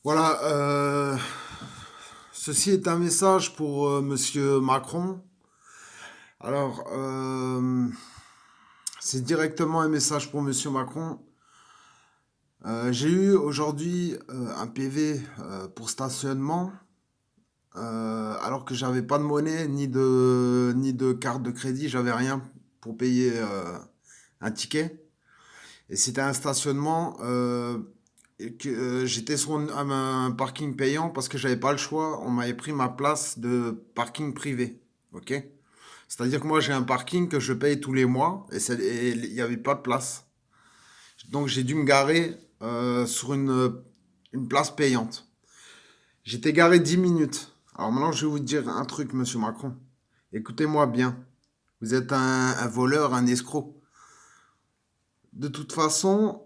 Voilà, ceci est un message pour Monsieur Macron. Alors, c'est directement un message pour Monsieur Macron. J'ai eu aujourd'hui un PV pour stationnement, alors que j'avais pas de monnaie ni de carte de crédit, j'avais rien pour payer un ticket. Et c'était un stationnement et que j'étais sur un parking payant parce que j'avais pas le choix. On m'avait pris ma place de parking privé. Ok? C'est-à-dire que moi j'ai un parking que je paye tous les mois et il n'y avait pas de place. Donc j'ai dû me garer sur une place payante. J'étais garé 10 minutes. Alors maintenant je vais vous dire un truc, monsieur Macron. Écoutez-moi bien. Vous êtes un voleur, un escroc. De toute façon,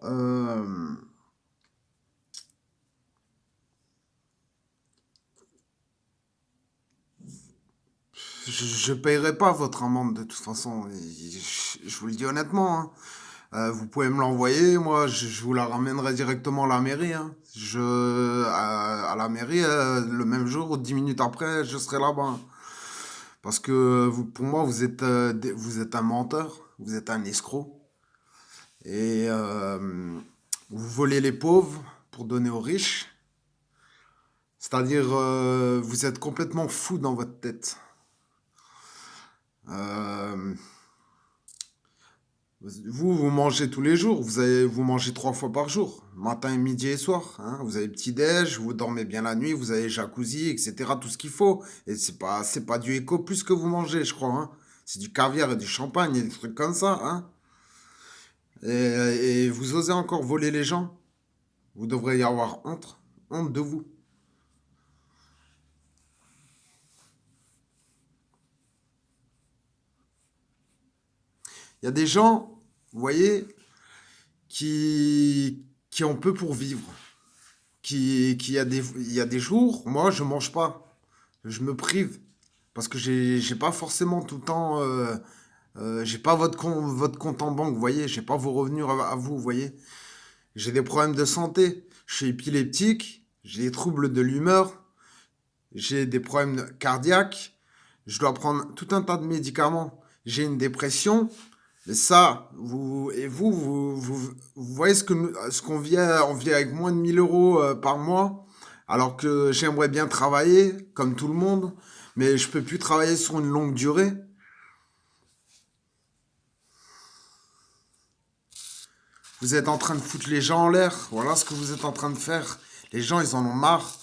je payerai pas votre amende de toute façon. Je vous le dis honnêtement, hein. Vous pouvez me l'envoyer, moi je vous la ramènerai directement à la mairie, hein. À la mairie, le même jour ou 10 minutes après, je serai là-bas, hein. Parce que pour moi, vous êtes un menteur, vous êtes un escroc. Et vous volez les pauvres pour donner aux riches. C'est-à-dire, vous êtes complètement fou dans votre tête. Euh, vous mangez tous les jours, vous mangez 3 fois par jour, matin, midi et soir, hein. Vous avez petit-déj, vous dormez bien la nuit, vous avez jacuzzi, etc., tout ce qu'il faut. Et c'est pas du Eco Plus que vous mangez, je crois, hein. C'est du caviar et du champagne et des trucs comme ça, hein. Et vous osez encore voler les gens? Vous devriez y avoir honte, honte de vous. Il y a des gens, vous voyez, qui ont peu pour vivre. Il y a des jours, moi, je mange pas. Je me prive. Parce que j'ai pas forcément tout le temps. J'ai pas votre compte en banque, vous voyez. J'ai pas vos revenus à vous, vous voyez. J'ai des problèmes de santé. Je suis épileptique. J'ai des troubles de l'humeur. J'ai des problèmes cardiaques. Je dois prendre tout un tas de médicaments. J'ai une dépression. Mais ça, vous voyez ce qu'on vit, on vit avec moins de 1000 euros par mois, alors que j'aimerais bien travailler, comme tout le monde, mais je peux plus travailler sur une longue durée. Vous êtes en train de foutre les gens en l'air, voilà ce que vous êtes en train de faire. Les gens, ils en ont marre.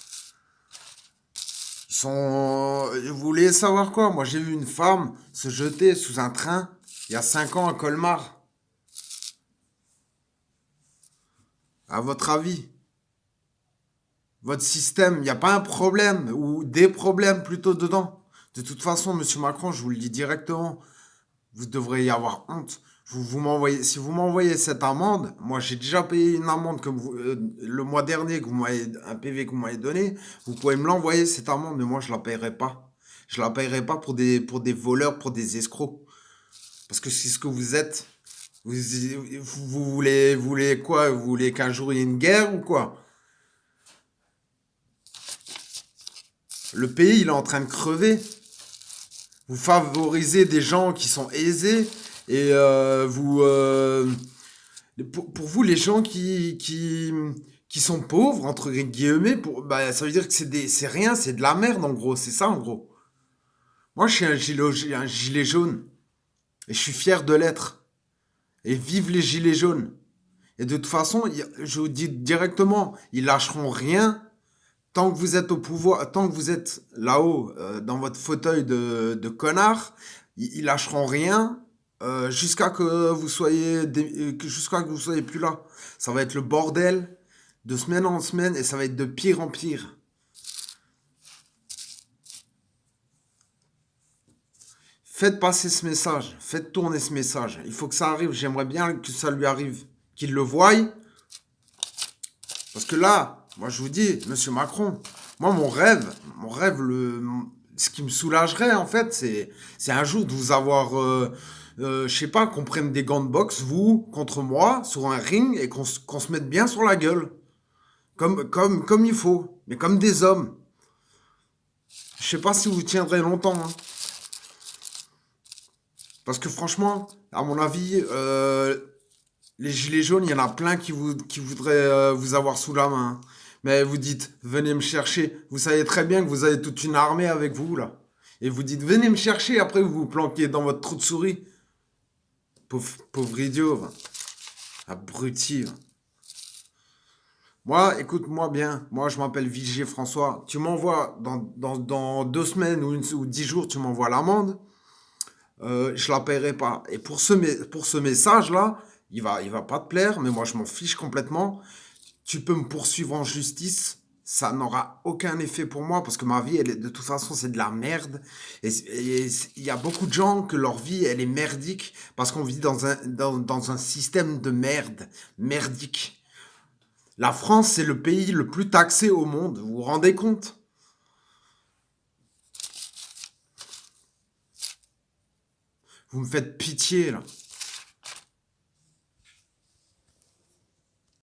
Ils sont... Vous voulez savoir quoi? Moi, j'ai vu une femme se jeter sous un train il y a 5 ans à Colmar. À votre avis? Votre système, il n'y a pas un problème ou des problèmes plutôt dedans. De toute façon, monsieur Macron, je vous le dis directement, vous devriez y avoir honte. Si vous m'envoyez cette amende, moi j'ai déjà payé une amende le mois dernier un PV que vous m'avez donné. Vous pouvez me l'envoyer cette amende, mais moi je la paierai pas. Je la paierai pas pour des voleurs, pour des escrocs. Parce que c'est ce que vous êtes. Vous voulez quoi? Vous voulez qu'un jour il y ait une guerre ou quoi? Le pays, il est en train de crever. Vous favorisez des gens qui sont aisés et pour vous, les gens qui sont pauvres, entre guillemets, bah, ça veut dire que c'est rien, c'est de la merde en gros, c'est ça en gros. Moi, je suis un gilet jaune et je suis fier de l'être. Et vive les gilets jaunes. Et de toute façon, je vous dis directement, ils lâcheront rien tant que vous êtes au pouvoir, tant que vous êtes là-haut, dans votre fauteuil de connard, ils lâcheront rien jusqu'à que vous soyez plus là. Ça va être le bordel de semaine en semaine et ça va être de pire en pire. Faites passer ce message, faites tourner ce message. Il faut que ça arrive. J'aimerais bien que ça lui arrive, qu'il le voie. Parce que là, moi je vous dis, monsieur Macron, moi mon rêve, ce qui me soulagerait en fait, c'est un jour de vous avoir, je sais pas, qu'on prenne des gants de boxe, vous contre moi, sur un ring et qu'on se mette bien sur la gueule. Comme il faut, mais comme des hommes. Je sais pas si vous tiendrez longtemps, hein. Parce que franchement, à mon avis, les gilets jaunes, il y en a plein qui voudraient vous avoir sous la main, hein. Mais vous dites, venez me chercher. Vous savez très bien que vous avez toute une armée avec vous, là. Et vous dites, venez me chercher, après vous vous planquez dans votre trou de souris. Pauvre idiot, va. Abruti, va. Moi, écoute-moi bien. Moi, je m'appelle Vigier François. Tu m'envoies dans 2 semaines ou 10 jours, tu m'envoies l'amende. Je la paierai pas. Et pour ce message-là, il va pas te plaire, mais moi, je m'en fiche complètement. Tu peux me poursuivre en justice. Ça n'aura aucun effet pour moi parce que ma vie, elle est, de toute façon, c'est de la merde. Et il y a beaucoup de gens que leur vie, elle est merdique parce qu'on vit dans un système de merde, merdique. La France, c'est le pays le plus taxé au monde. Vous vous rendez compte? Vous me faites pitié, là.